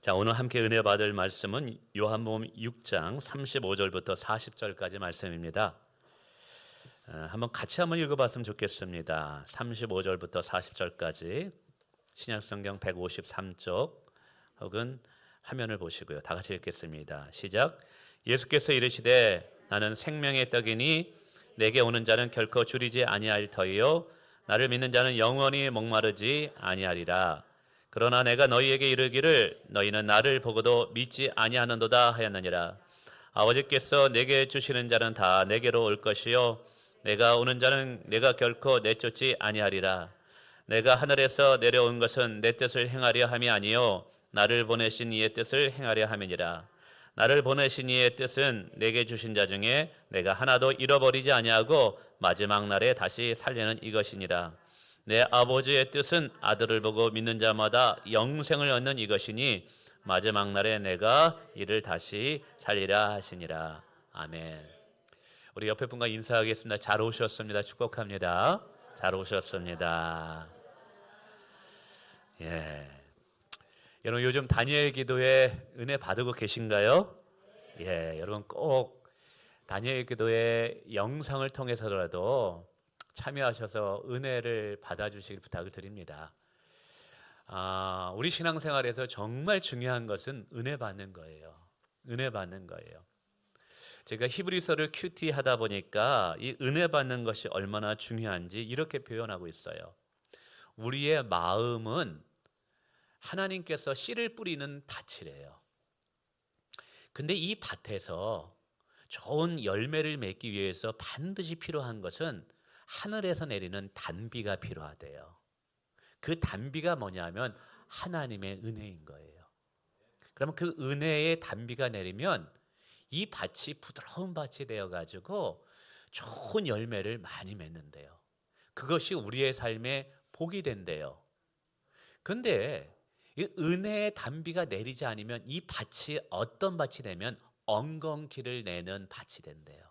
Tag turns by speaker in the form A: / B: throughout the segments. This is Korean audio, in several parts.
A: 자, 오늘 함께 은혜 받을 말씀은 요한복음 6장 35절부터 40절까지 말씀입니다. 한번 같이 한번 읽어봤으면 좋겠습니다. 35절부터 40절까지 신약성경 153쪽 혹은 화면을 보시고요. 다 같이 읽겠습니다. 시작. 예수께서 이르시되 나는 생명의 떡이니 내게 오는 자는 결코 줄이지 아니할 터이요 나를 믿는 자는 영원히 목마르지 아니하리라. 그러나 내가 너희에게 이르기를 너희는 나를 보고도 믿지 아니하는도다 하였느니라. 아버지께서 내게 주시는 자는 다 내게로 올 것이요 내가 오는 자는 내가 결코 내쫓지 아니하리라. 내가 하늘에서 내려온 것은 내 뜻을 행하려 함이 아니요 나를 보내신 이의 뜻을 행하려 함이니라. 나를 보내신 이의 뜻은 내게 주신 자 중에 내가 하나도 잃어버리지 아니하고 마지막 날에 다시 살리는 이것이니라. 내 아버지의 뜻은 아들을 보고 믿는 자마다 영생을 얻는 이것이니 마지막 날에 내가 이를 다시 살리라 하시니라. 아멘. 우리 옆에 분과 인사하겠습니다. 잘 오셨습니다. 축복합니다. 잘 오셨습니다. 예. 여러분 요즘 다니엘 기도에 은혜 받고 계신가요? 예, 여러분 꼭 다니엘 기도의 영상을 통해서라도 참여하셔서 은혜를 받아주시길 부탁을 드립니다. 우리 신앙생활에서 정말 중요한 것은 은혜 받는 거예요. 은혜 받는 거예요. 제가 히브리서를 큐티 하다 보니까 이 은혜 받는 것이 얼마나 중요한지 이렇게 표현하고 있어요. 우리의 마음은 하나님께서 씨를 뿌리는 밭이래요. 근데 이 밭에서 좋은 열매를 맺기 위해서 반드시 필요한 것은 하늘에서 내리는 단비가 필요하대요. 그 단비가 뭐냐면 하나님의 은혜인 거예요. 그러면 그 은혜의 단비가 내리면 이 밭이 부드러운 밭이 되어가지고 좋은 열매를 많이 맺는데요. 그것이 우리의 삶에 복이 된대요. 근데 이 은혜의 단비가 내리지 않으면 이 밭이 어떤 밭이 되면 엉겅퀴를 내는 밭이 된대요.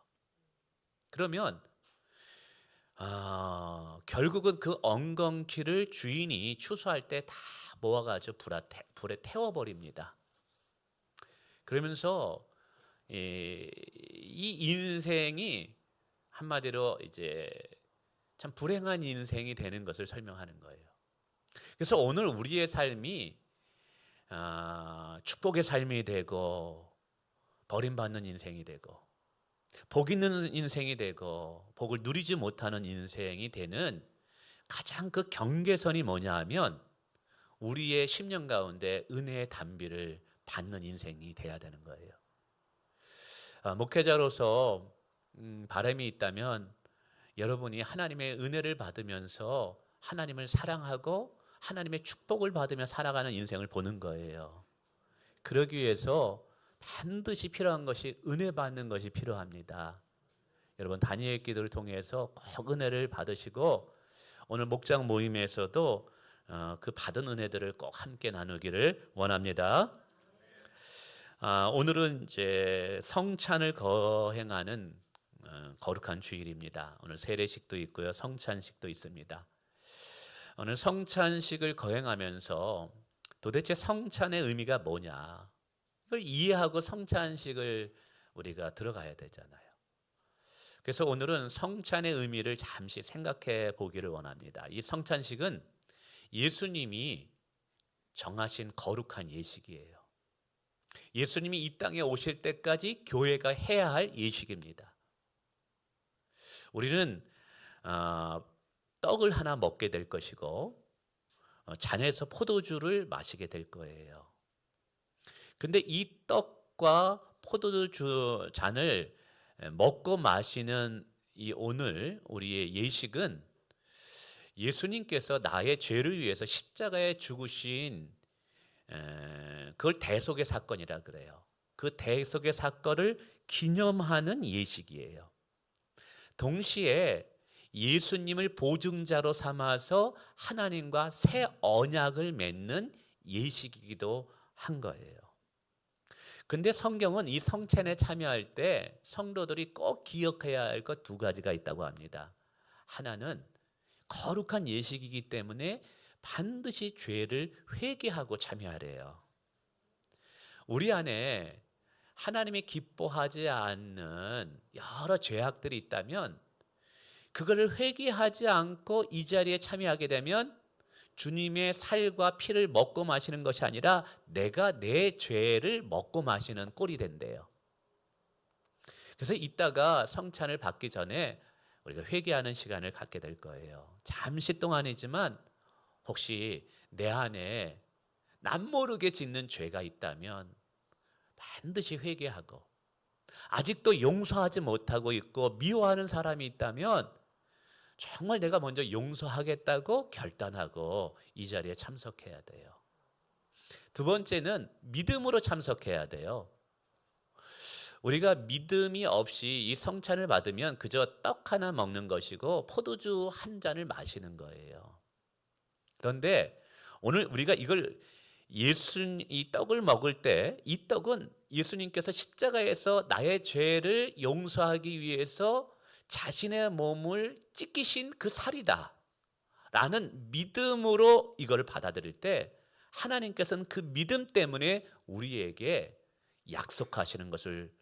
A: 그러면 결국은 그 엉겅퀴를 주인이 추수할 때 다 모아가지고 불에 태워버립니다. 그러면서 이 인생이 한마디로 이제 참 불행한 인생이 되는 것을 설명하는 거예요. 그래서 오늘 우리의 삶이 축복의 삶이 되고 버림받는 인생이 되고 복 있는 인생이 되고 복을 누리지 못하는 인생이 되는 가장 그 경계선이 뭐냐 하면 우리의 10년 가운데 은혜의 단비를 받는 인생이 돼야 되는 거예요. 목회자로서 바람이 있다면 여러분이 하나님의 은혜를 받으면서 하나님을 사랑하고 하나님의 축복을 받으며 살아가는 인생을 보는 거예요. 그러기 위해서 반드시 필요한 것이 은혜 받는 것이 필요합니다. 여러분 다니엘 기도를 통해서 꼭 은혜를 받으시고 오늘 목장 모임에서도 그 받은 은혜들을 꼭 함께 나누기를 원합니다. 오늘은 이제 성찬을 거행하는 거룩한 주일입니다. 오늘 세례식도 있고요, 성찬식도 있습니다. 오늘 성찬식을 거행하면서 도대체 성찬의 의미가 뭐냐? 이걸 이해하고 성찬식을 우리가 들어가야 되잖아요. 그래서 오늘은 성찬의 의미를 잠시 생각해 보기를 원합니다. 이 성찬식은 예수님이 정하신 거룩한 예식이에요. 예수님이 이 땅에 오실 때까지 교회가 해야 할 예식입니다. 우리는 떡을 하나 먹게 될 것이고 잔에서 포도주를 마시게 될 거예요. 근데 이 떡과 포도주 잔을 먹고 마시는 이 오늘 우리의 예식은 예수님께서 나의 죄를 위해서 십자가에 죽으신 그걸 대속의 사건이라 그래요. 그 대속의 사건을 기념하는 예식이에요. 동시에 예수님을 보증자로 삼아서 하나님과 새 언약을 맺는 예식이기도 한 거예요. 근데 성경은 이 성찬에 참여할 때 성도들이 꼭 기억해야 할 것 두 가지가 있다고 합니다. 하나는 거룩한 예식이기 때문에 반드시 죄를 회개하고 참여하래요. 우리 안에 하나님이 기뻐하지 않는 여러 죄악들이 있다면 그거를 회개하지 않고 이 자리에 참여하게 되면 주님의 살과 피를 먹고 마시는 것이 아니라 내가 내 죄를 먹고 마시는 꼴이 된대요. 그래서 이따가 성찬을 받기 전에 우리가 회개하는 시간을 갖게 될 거예요. 잠시 동안이지만 혹시 내 안에 남모르게 짓는 죄가 있다면 반드시 회개하고, 아직도 용서하지 못하고 있고 미워하는 사람이 있다면 정말 내가 먼저 용서하겠다고 결단하고 이 자리에 참석해야 돼요. 두 번째는 믿음으로 참석해야 돼요. 우리가 믿음이 없이 이 성찬을 받으면 그저 떡 하나 먹는 것이고 포도주 한 잔을 마시는 거예요. 그런데 오늘 우리가 이 떡을 먹을 때 이 떡은 예수님께서 십자가에서 나의 죄를 용서하기 위해서 자신의 몸을 찢기신 그 살이다 라는 믿음으로 이걸 받아들일 때 하나님께서는 그 믿음 때문에 우리에게 약속하시는 것을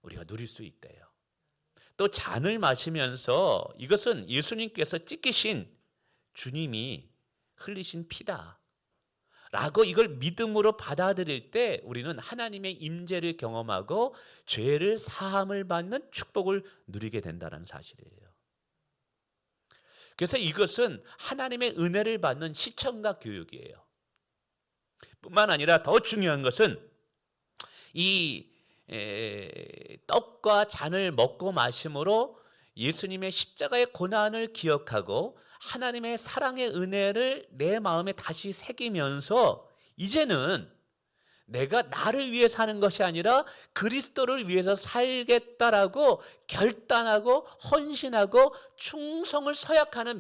A: 우리가 누릴 수 있대요. 또 잔을 마시면서 이것은 예수님께서 찢기신 주님이 흘리신 피다 라고 이걸 믿음으로 받아들일 때 우리는 하나님의 임재를 경험하고 죄를 사함을 받는 축복을 누리게 된다는 사실이에요. 그래서 이것은 하나님의 은혜를 받는 시청각 교육이에요. 뿐만 아니라 더 중요한 것은 이 떡과 잔을 먹고 마심으로 예수님의 십자가의 고난을 기억하고 하나님의 사랑의 은혜를 내 마음에 다시 새기면서 이제는 내가 나를 위해 사는 것이 아니라 그리스도를 위해서 살겠다라고 결단하고 헌신하고 충성을 서약하는